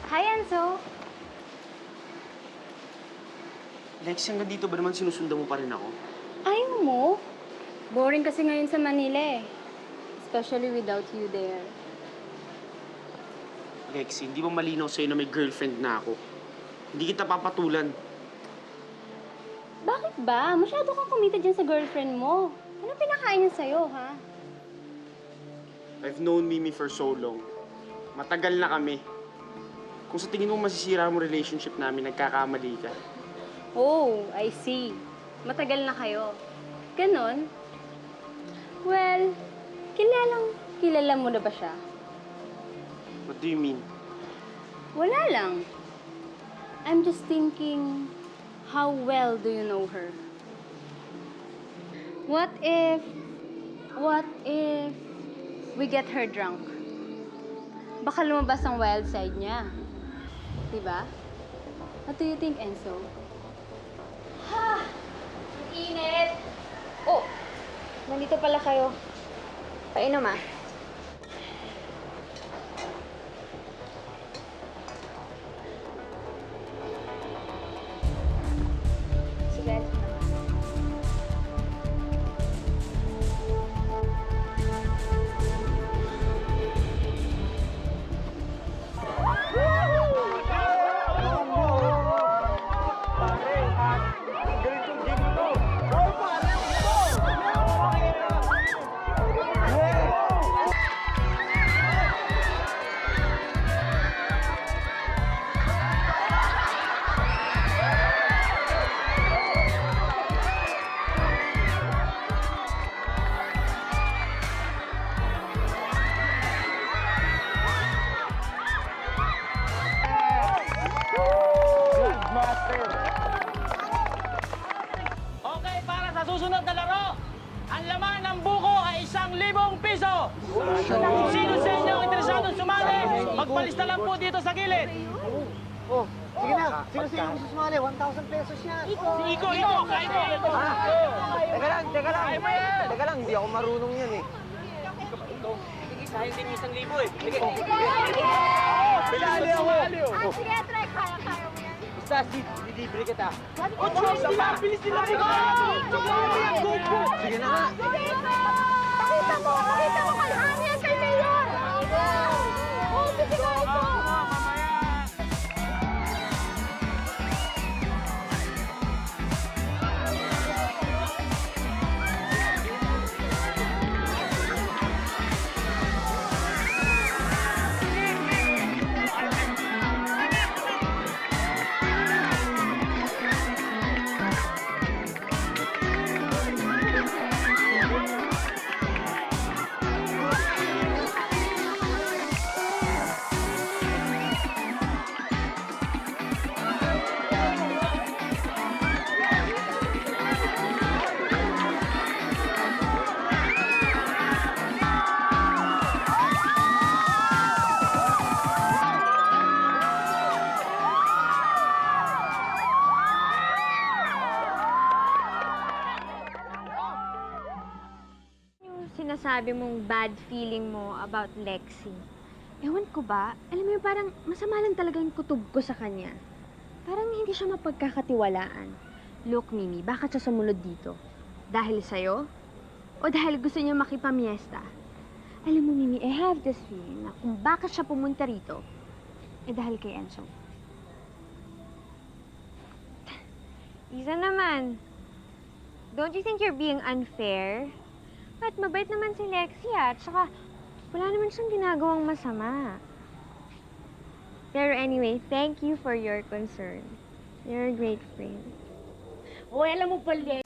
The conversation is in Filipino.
Hi, Enzo. Lex, hanggang dito ba naman sinusundan mo pa rin ako? Ayaw mo? Boring kasi ngayon sa Manila eh. Especially without you there. Lex, hindi ba malinaw sa'yo na may girlfriend na ako? Hindi kita papatulan. Bakit ba? Masyado kang committed dyan sa girlfriend mo. Ano pinakain niya sa'yo, ha? I've known Mimi for so long. Matagal na kami. Kung sa tingin mo masisira mo relationship namin, nagkakamali ka. Oh, I see. Matagal na kayo. Ganon? Well, kilala mo na ba siya? What do you mean? Wala lang. I'm just thinking, how well do you know her? What if we get her drunk? Baka lumabas ang wild side niya. Diba? What do you think, Enzo? Ha! Ang init! Oh! Nandito pala kayo. Painom ah. Sige. Okay, para sa susunod na laro, ang laman ng buko ay 1,000 piso. Sino sa inyo ang interesado sumali? Magpalista lang po dito sa gilid. Oh, sige na. Sino gusto sumali? 1,000 pesos yan. Iko, kain mo. Teka lang. Hindi ako marunong yan eh. Sayang din 1,000 eh. Sige. Bilali ako. Sige, try. Kaya mo yan. Basta, libre kita. Bilis nila. Sige na nga. Pakita mo kalahani yan kay Mayor. Oh, bibigay ko. Sinasabi mong bad feeling mo about Lexi. Ewan ko ba, alam mo yung parang masama lang talaga yung kutob ko sa kanya. Parang hindi siya mapagkakatiwalaan. Look, Mimi, bakit siya sumunod dito? Dahil sa'yo? O dahil gusto niya makipamiesta? Alam mo, Mimi, I have this feeling na kung bakit siya pumunta rito, dahil kay Enzo. Isa naman, don't you think you're being unfair? At mabait naman si Lexi at saka wala naman siyang ginagawang masama. Pero anyway, thank you for your concern. You're a great friend. Oh, alam mo pala,